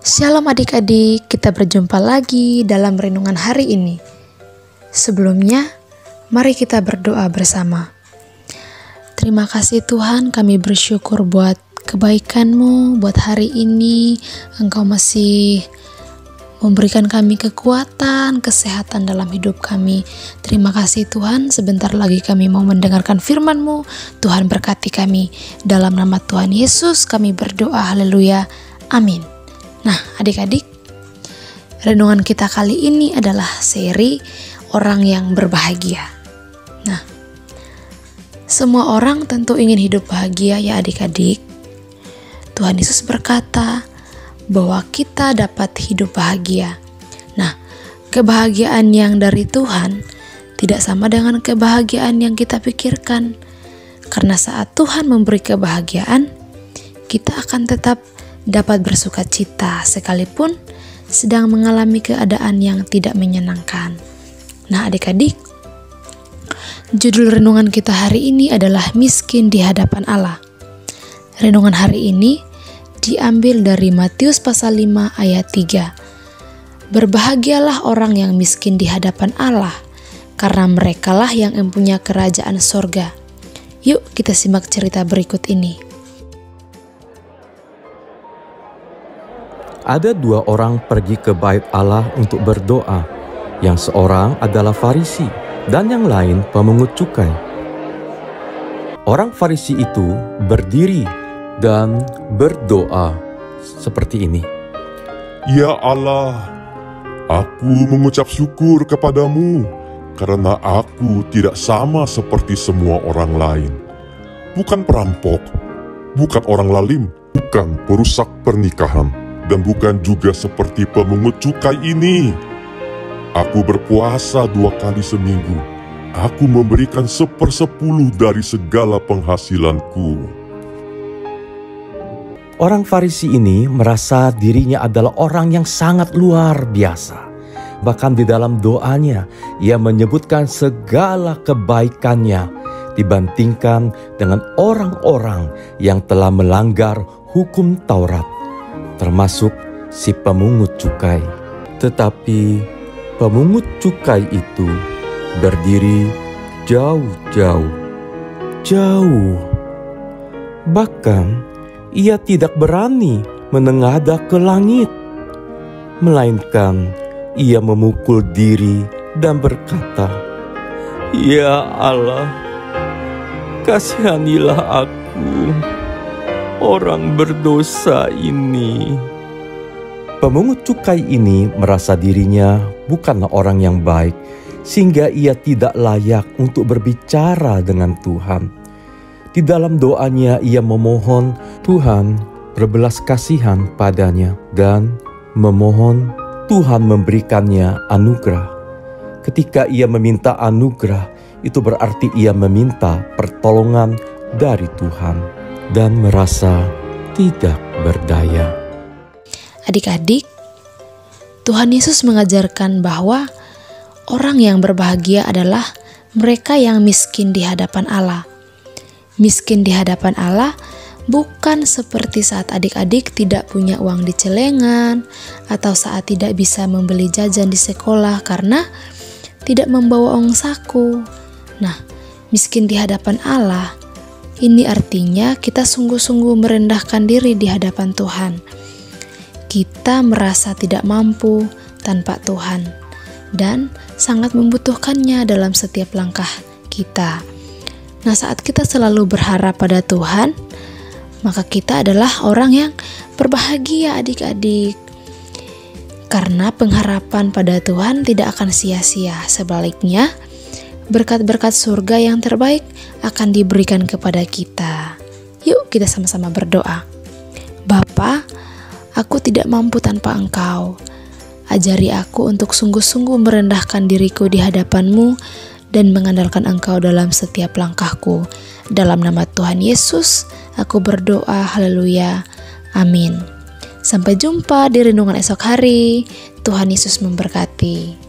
Shalom adik-adik, kita berjumpa lagi dalam renungan hari ini. Sebelumnya, mari kita berdoa bersama. Terima kasih Tuhan, kami bersyukur buat kebaikan-Mu, buat hari ini. Engkau masih memberikan kami kekuatan, kesehatan dalam hidup kami. Terima kasih Tuhan, sebentar lagi kami mau mendengarkan firman-Mu. Tuhan berkati kami. Dalam nama Tuhan Yesus kami berdoa, haleluya, amin. Nah adik-adik, renungan kita kali ini adalah seri orang yang berbahagia. Nah, semua orang tentu ingin hidup bahagia ya adik-adik. Tuhan Yesus berkata bahwa kita dapat hidup bahagia. Nah, kebahagiaan yang dari Tuhan tidak sama dengan kebahagiaan yang kita pikirkan. Karena saat Tuhan memberi kebahagiaan, kita akan tetap dapat bersuka cita sekalipun sedang mengalami keadaan yang tidak menyenangkan. Nah adik-adik, judul renungan kita hari ini adalah miskin di hadapan Allah. Renungan hari ini diambil dari Matius pasal 5 ayat 3. Berbahagialah orang yang miskin di hadapan Allah, karena merekalah yang mempunyai kerajaan sorga. Yuk kita simak cerita berikut ini. Ada dua orang pergi ke bait Allah untuk berdoa. Yang seorang adalah Farisi dan yang lain pemungut cukai. Orang Farisi itu berdiri dan berdoa seperti ini. Ya Allah, aku mengucap syukur kepadamu karena aku tidak sama seperti semua orang lain. Bukan perampok, bukan orang lalim, bukan perusak pernikahan, dan bukan juga seperti pemungut cukai ini. Aku berpuasa 2 kali seminggu. Aku memberikan 1/10 dari segala penghasilanku. Orang Farisi ini merasa dirinya adalah orang yang sangat luar biasa. Bahkan di dalam doanya, ia menyebutkan segala kebaikannya dibandingkan dengan orang-orang yang telah melanggar hukum Taurat, termasuk si pemungut cukai. Tetapi pemungut cukai itu berdiri jauh. Bahkan ia tidak berani menengadah ke langit, melainkan ia memukul diri dan berkata, "Ya Allah, kasihanilah aku, orang berdosa ini." Pemungut cukai ini merasa dirinya bukanlah orang yang baik, sehingga ia tidak layak untuk berbicara dengan Tuhan. Di dalam doanya ia memohon Tuhan berbelas kasihan padanya dan memohon Tuhan memberikannya anugerah. Ketika ia meminta anugerah, itu berarti ia meminta pertolongan dari Tuhan dan merasa tidak berdaya. Adik-adik, Tuhan Yesus mengajarkan bahwa orang yang berbahagia adalah mereka yang miskin di hadapan Allah. Miskin di hadapan Allah bukan seperti saat adik-adik tidak punya uang di celengan atau saat tidak bisa membeli jajan di sekolah karena tidak membawa uang saku. Nah, miskin di hadapan Allah ini artinya kita sungguh-sungguh merendahkan diri di hadapan Tuhan. Kita merasa tidak mampu tanpa Tuhan dan sangat membutuhkannya dalam setiap langkah kita. Nah, saat kita selalu berharap pada Tuhan, maka kita adalah orang yang berbahagia adik-adik. Karena pengharapan pada Tuhan tidak akan sia-sia. Sebaliknya, berkat-berkat surga yang terbaik akan diberikan kepada kita. Yuk kita sama-sama berdoa. Bapa, aku tidak mampu tanpa Engkau. Ajari aku untuk sungguh-sungguh merendahkan diriku di hadapan-Mu dan mengandalkan Engkau dalam setiap langkahku. Dalam nama Tuhan Yesus, aku berdoa, haleluya, amin. Sampai jumpa di renungan esok hari. Tuhan Yesus memberkati.